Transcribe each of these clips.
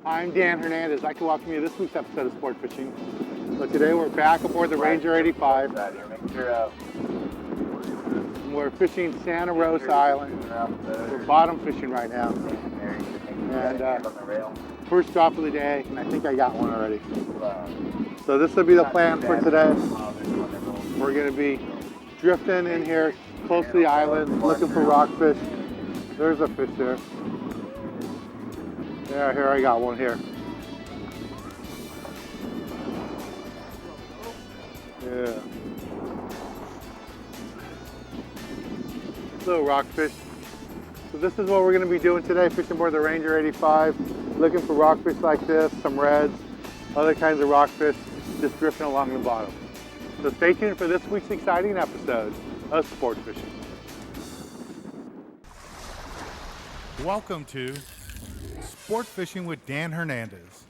I'm Dan Hernandez. I'd like to welcome you to this week's episode of Sport Fishing. So today we're back aboard the Ranger 85. We're fishing Santa Rosa Island. We're bottom fishing right now. And first drop of the day, and I think I got one already. So this will be the plan for today. We're going to be drifting in here close to the island, looking for rockfish. There's a fish there. Yeah, here I got one here. Yeah. Little rockfish. So this is what we're going to be doing today, fishing aboard the Ranger 85, looking for rockfish like this, some reds, other kinds of rockfish, just drifting along the bottom. So stay tuned for this week's exciting episode of Sport Fishing. Welcome to Sport Fishing with Dan Hernandez.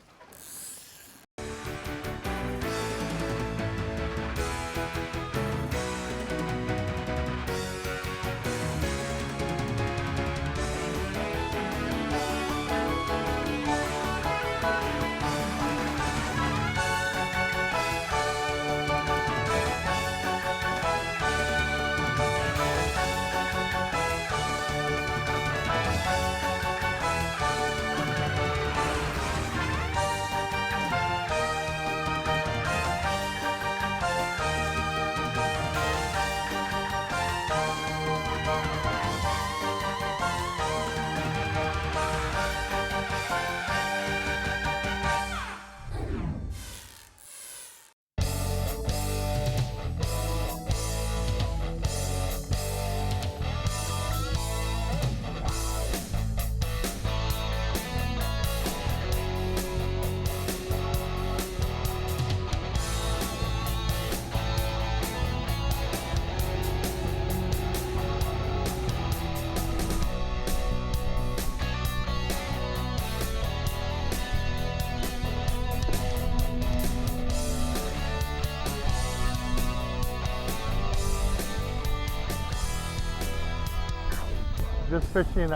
Just fishing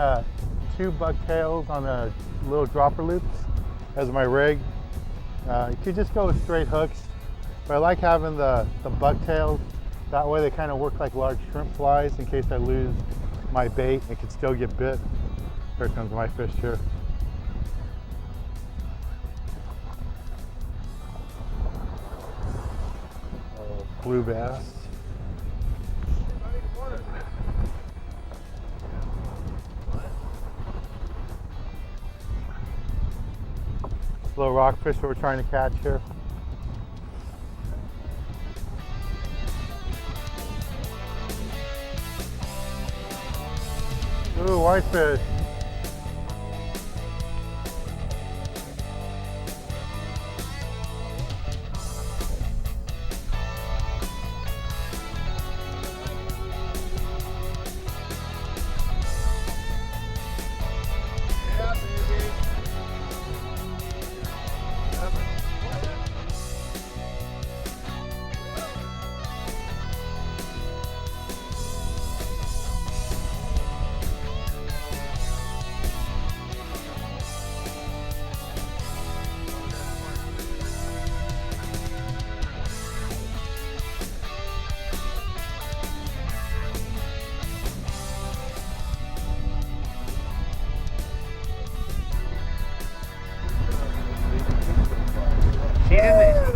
2 bucktails on a little dropper loops as my rig. You could just go with straight hooks, but I like having the bucktails. That way they kind of work like large shrimp flies in case I lose my bait. It can still get bit. Here comes my fish here. Oh, blue bass. Little rockfish we're trying to catch here. Ooh, whitefish.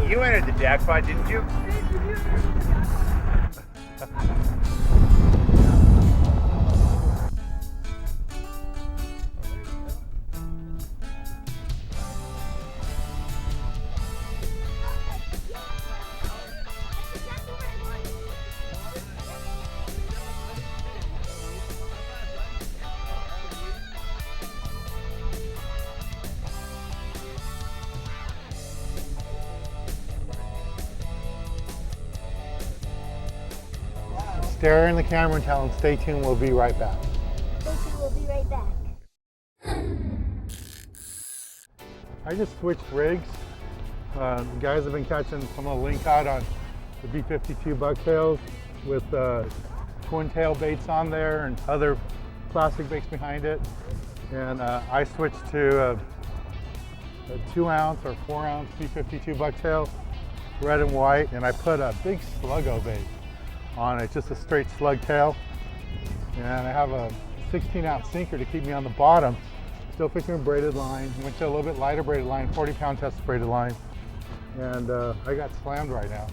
You entered the jackpot, didn't you? Stare in the camera and tell them stay tuned, we'll be right back. Stay tuned, we'll be right back. I just switched rigs. Guys have been catching some of the lingcod on the B52 bucktails with twin tail baits on there and other plastic baits behind it. And I switched to a 2-ounce or 4-ounce B52 bucktail, red and white, and I put a big sluggo bait on it, just a straight slug tail. And I have a 16-ounce sinker to keep me on the bottom. Still fishing with braided line. Went to a little bit lighter braided line, 40-pound test braided line. And I got slammed right now.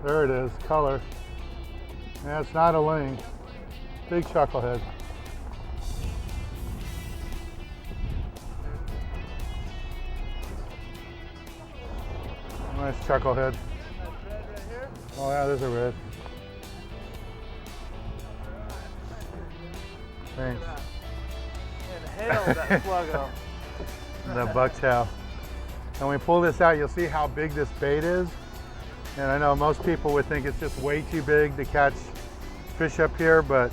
There it is, color. And it's not a ling. Big chucklehead. Nice chucklehead. Oh yeah, there's a red. Thanks. Inhale that sluggo. The bucktail. And when we pull this out, you'll see how big this bait is. And I know most people would think it's just way too big to catch fish up here, but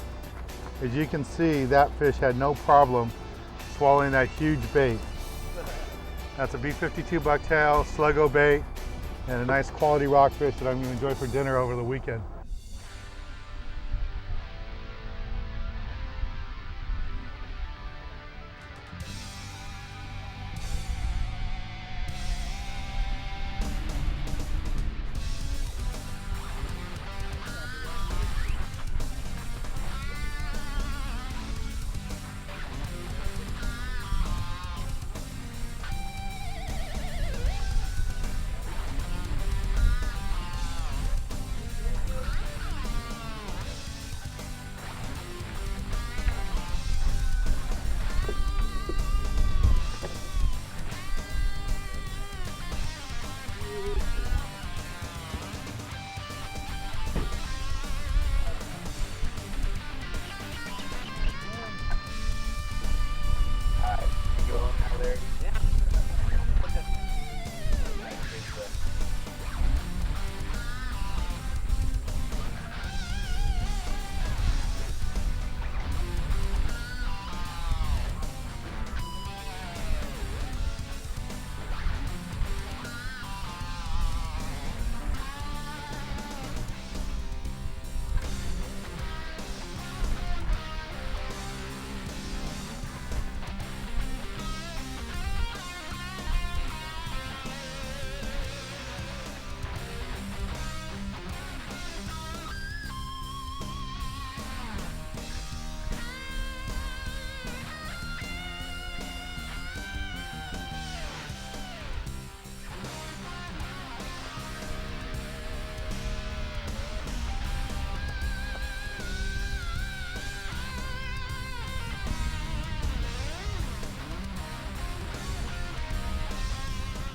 as you can see, that fish had no problem swallowing that huge bait. That's a B52 bucktail, sluggo bait, and a nice quality rockfish that I'm going to enjoy for dinner over the weekend.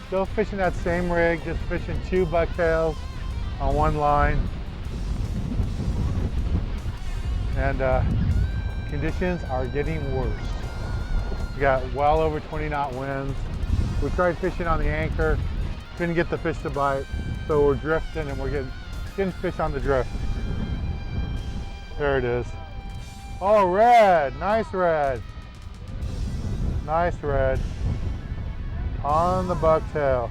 Still fishing that same rig, just fishing 2 bucktails on 1 line. And conditions are getting worse. We got well over 20-knot winds. We tried fishing on the anchor, couldn't get the fish to bite, so we're drifting and we're getting fish on the drift. There it is. Oh, red, nice red. Nice red. On the bucktail.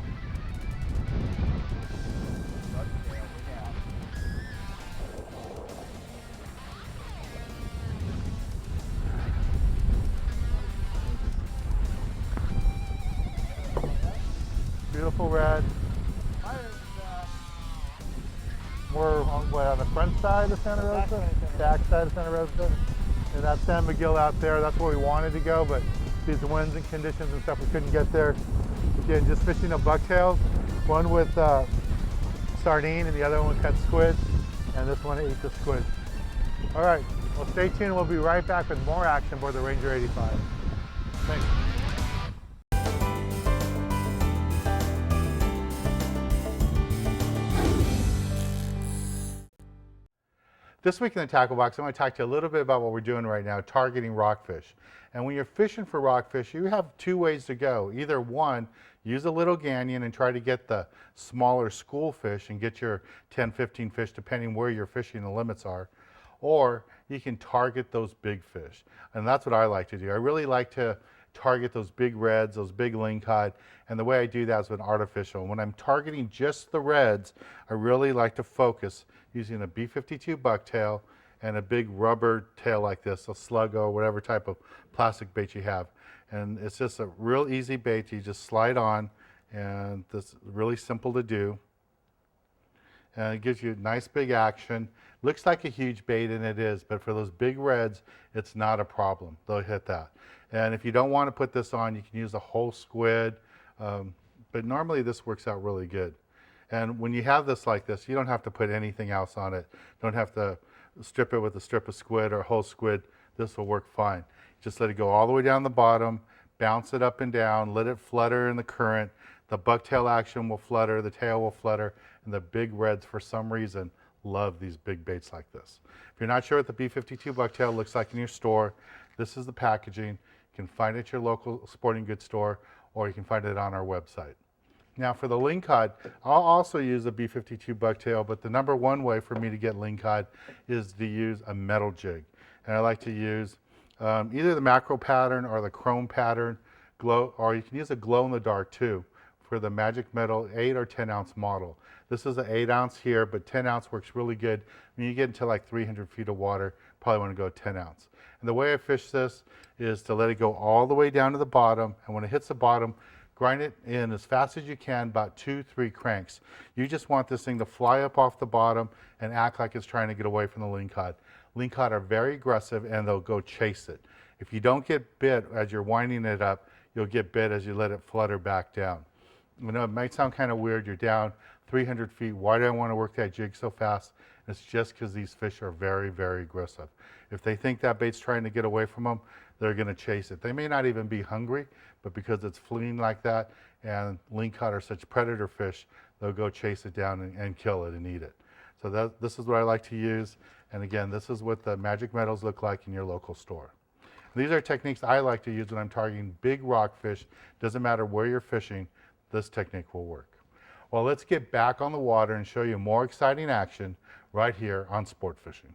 Beautiful red. We're on the front side of Santa Rosa? Back side of Santa Rosa. And that's San Miguel out there. That's where we wanted to go, but these winds and conditions and stuff, we couldn't get there. Again, just fishing the bucktails. One with sardine and the other one cut squid. And this one ate the squid. All right, well, stay tuned. We'll be right back with more action aboard the Ranger 85. Thanks. This week in the Tackle Box, I'm going to talk to you a little bit about what we're doing right now, targeting rockfish. And when you're fishing for rockfish, you have 2 ways to go. Either one, use a little gangion and try to get the smaller school fish and get your 10, 15 fish, depending where you're fishing the limits are. Or you can target those big fish. And that's what I like to do. I really like to target those big reds, those big lingcod. And the way I do that is with artificial. When I'm targeting just the reds, I really like to focus using a B52 bucktail and a big rubber tail like this, a sluggo, whatever type of plastic bait you have. And it's just a real easy bait. You just slide on, and this is really simple to do. And it gives you nice big action. Looks like a huge bait, and it is, but for those big reds, it's not a problem. They'll hit that. And if you don't want to put this on, you can use a whole squid, but normally this works out really good. And when you have this like this, you don't have to put anything else on it. Don't have to strip it with a strip of squid or a whole squid. This will work fine. Just let it go all the way down the bottom, bounce it up and down, let it flutter in the current. The bucktail action will flutter, the tail will flutter, and the big reds, for some reason, love these big baits like this. If you're not sure what the B52 bucktail looks like in your store, this is the packaging. You can find it at your local sporting goods store, or you can find it on our website. Now for the lingcod, I'll also use a B52 bucktail, but the number one way for me to get lingcod is to use a metal jig. And I like to use either the macro pattern or the chrome pattern, or you can use a glow in the dark too for the Magic Metal 8 or 10 ounce model. This is an 8 ounce here, but 10 ounce works really good. When you get into like 300 feet of water, probably want to go 10 ounce. And the way I fish this is to let it go all the way down to the bottom, and when it hits the bottom, grind it in as fast as you can, about 2-3 cranks. You just want this thing to fly up off the bottom and act like it's trying to get away from the lingcod. Lingcod are very aggressive, and they'll go chase it. If you don't get bit as you're winding it up, you'll get bit as you let it flutter back down. You know, it might sound kind of weird. You're down 300 feet. Why do I want to work that jig so fast? It's just because these fish are very, very aggressive. If they think that bait's trying to get away from them, they're going to chase it. They may not even be hungry, but because it's fleeing like that, and lingcod are such predator fish, they'll go chase it down and kill it and eat it. So this is what I like to use. And again, this is what the Magic Metals look like in your local store. These are techniques I like to use when I'm targeting big rockfish. Doesn't matter where you're fishing, this technique will work. Well, let's get back on the water and show you more exciting action right here on Sport Fishing.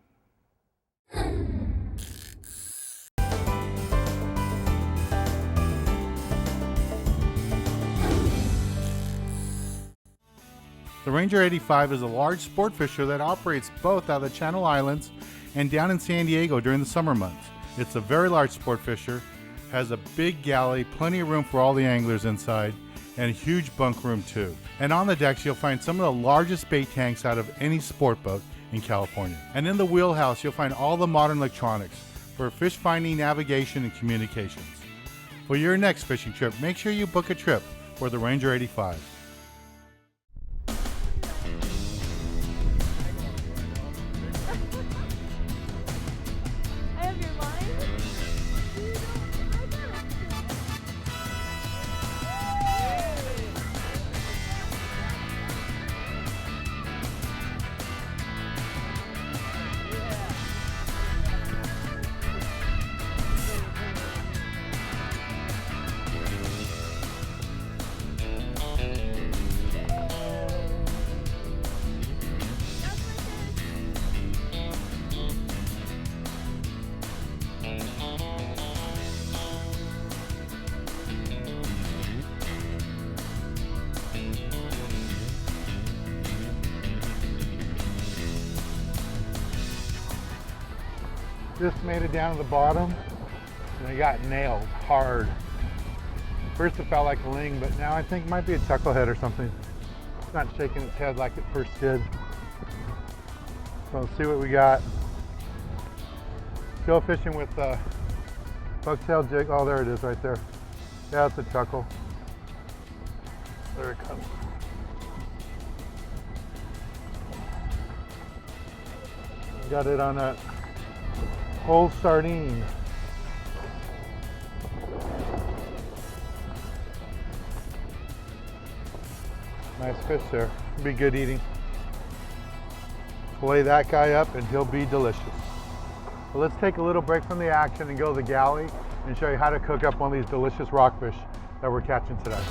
The Ranger 85 is a large sport fisher that operates both out of the Channel Islands and down in San Diego during the summer months. It's a very large sport fisher, has a big galley, plenty of room for all the anglers inside, and a huge bunk room too. And on the decks you'll find some of the largest bait tanks out of any sport boat in California. And in the wheelhouse you'll find all the modern electronics for fish finding, navigation, and communications. For your next fishing trip, make sure you book a trip for the Ranger 85. I have your line. Just made it down to the bottom, and I got nailed hard. First it felt like a ling, but now I think it might be a chucklehead or something. It's not shaking its head like it first did. So let's see what we got. Still fishing with bucktail jig. Oh, there it is right there. Yeah, it's a chuckle. There it comes. Got it on that whole sardine. Nice fish there. Be good eating. Fillet that guy up and he'll be delicious. Well, let's take a little break from the action and go to the galley and show you how to cook up one of these delicious rockfish that we're catching today.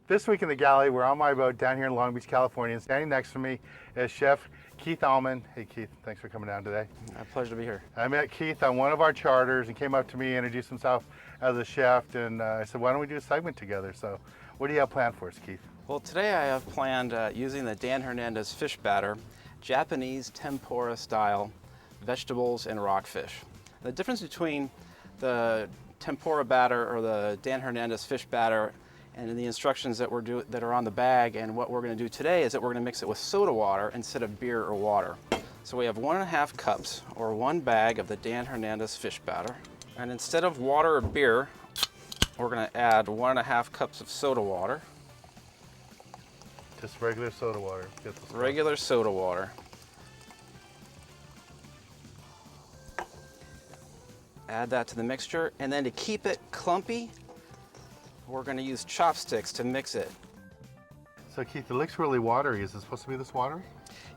This week in the galley, we're on my boat down here in Long Beach, California, and standing next to me is Chef Keith Allman. Hey Keith, thanks for coming down today. A pleasure to be here. I met Keith on one of our charters and came up to me, introduced himself as a chef, and I said, why don't we do a segment together? So what do you have planned for us, Keith? Well, today I have planned using the Dan Hernandez fish batter, Japanese tempura style vegetables and rockfish. The difference between the tempura batter or the Dan Hernandez fish batter and the instructions that that are on the bag and what we're going to do today is that we're going to mix it with soda water instead of beer or water. So we have 1.5 cups or 1 bag of the Dan Hernandez fish batter, and instead of water or beer, we're going to add 1.5 cups of soda water. Just regular soda water. Regular soda water. Add that to the mixture, and then to keep it clumpy, we're going to use chopsticks to mix it. So Keith, it looks really watery. Is it supposed to be this watery?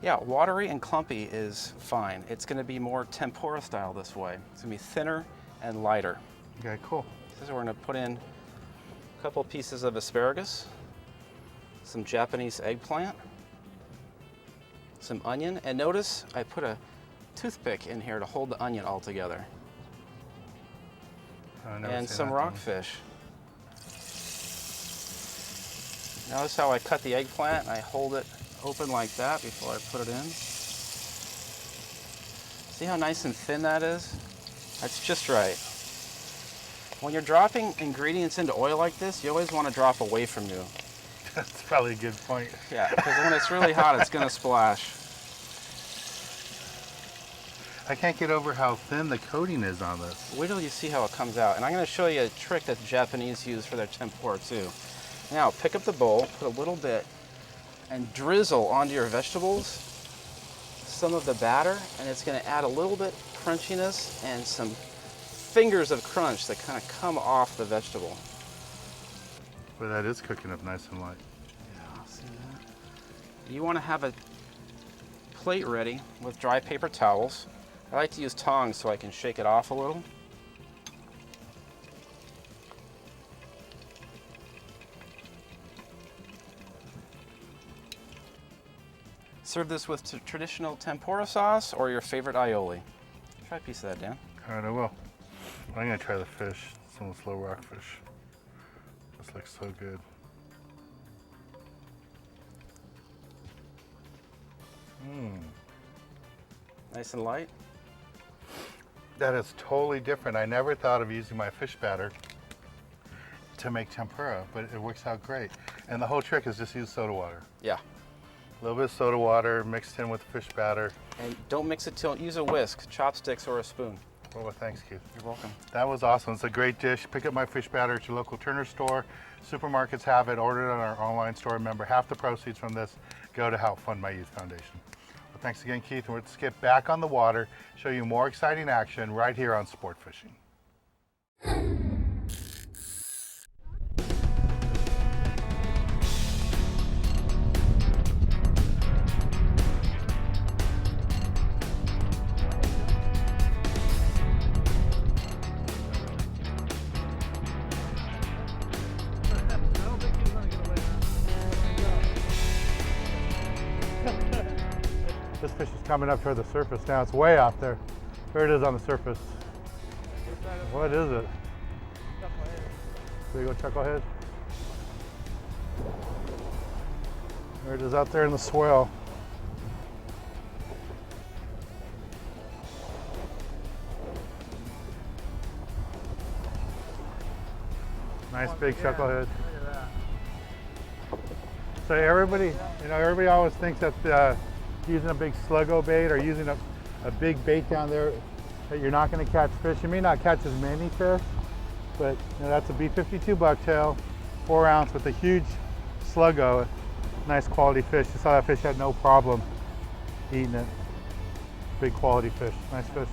Yeah, watery and clumpy is fine. It's going to be more tempura style this way. It's going to be thinner and lighter. Okay, cool. So we're going to put in a couple pieces of asparagus, some Japanese eggplant, some onion, and notice I put a toothpick in here to hold the onion all together. And some rockfish. Notice how I cut the eggplant. I hold it open like that before I put it in. See how nice and thin that is? That's just right. When you're dropping ingredients into oil like this, you always want to drop away from you. That's probably a good point. Yeah, because when it's really hot, it's going to splash. I can't get over how thin the coating is on this. Wait till you see how it comes out. And I'm going to show you a trick that the Japanese use for their tempura too. Now, pick up the bowl, put a little bit, and drizzle onto your vegetables some of the batter, and it's going to add a little bit crunchiness and some fingers of crunch that kind of come off the vegetable. But that is cooking up nice and light. Yeah, see that? You want to have a plate ready with dry paper towels. I like to use tongs so I can shake it off a little. Serve this with traditional tempura sauce or your favorite aioli. Try a piece of that, Dan. All right, I will. I'm gonna try the fish, some slow rockfish. This looks so good. Nice and light. That is totally different. I never thought of using my fish batter to make tempura, but it works out great. And the whole trick is just use soda water. Yeah. A little bit of soda water mixed in with fish batter. And don't mix it till, use a whisk, chopsticks, or a spoon. Oh, well, thanks, Keith. You're welcome. That was awesome. It's a great dish. Pick up my fish batter at your local Turner store. Supermarkets have it. Order it on our online store. Remember, half the proceeds from this go to help fund my youth foundation. Well, thanks again, Keith. And let's get back on the water, show you more exciting action right here on Sport Fishing. This fish is coming up toward the surface now. It's way out there. There it is on the surface. What is it? There you go, chucklehead. There it is out there in the swell. Nice big chucklehead. So everybody, everybody always thinks that using a big sluggo bait or using a big bait down there that you're not going to catch fish. You may not catch as many fish, but that's a B52 bucktail, 4 ounce with a huge sluggo. Nice quality fish. You saw that fish had no problem eating it. Big quality fish. Nice fish.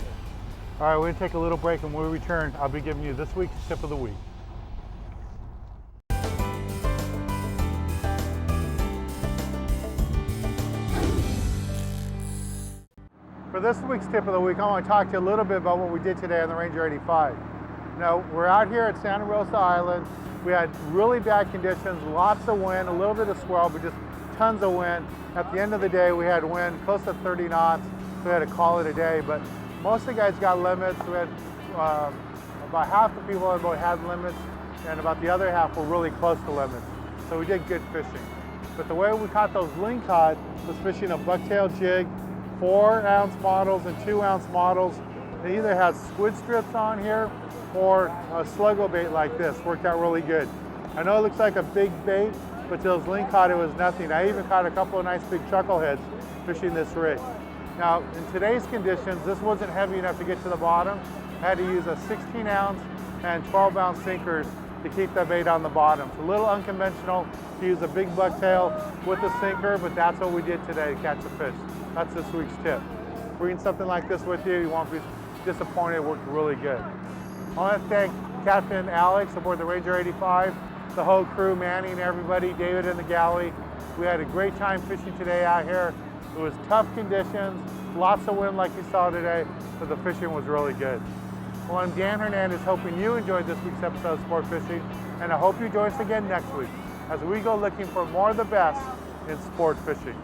All right, we're going to take a little break, and when we return, I'll be giving you this week's tip of the week. For this week's tip of the week, I want to talk to you a little bit about what we did today on the Ranger 85. We're out here at Santa Rosa Island. We had really bad conditions, lots of wind, a little bit of swell, but just tons of wind. At the end of the day, we had wind close to 30 knots, so we had to call it a day. But most of the guys got limits. We had about half the people on the boat had limits, and about the other half were really close to limits. So we did good fishing. But the way we caught those lingcod was fishing a bucktail jig, 4-ounce models and 2-ounce models. They either had squid strips on here or a sluggo bait like this. Worked out really good. I know it looks like a big bait, but to those lingcod, it was nothing. I even caught a couple of nice big chuckleheads fishing this rig. Now, in today's conditions, this wasn't heavy enough to get to the bottom. I had to use a 16-ounce and 12-ounce sinkers to keep that bait on the bottom. It's a little unconventional to use a big bucktail with a sinker, but that's what we did today to catch a fish. That's this week's tip. Bringing something like this with you won't be disappointed. It worked really good. I want to thank Captain Alex aboard the Ranger 85, the whole crew, Manny and everybody, David in the galley. We had a great time fishing today out here. It was tough conditions, lots of wind like you saw today, but the fishing was really good. Well, I'm Dan Hernandez, hoping you enjoyed this week's episode of Sport Fishing, and I hope you join us again next week as we go looking for more of the best in sport fishing.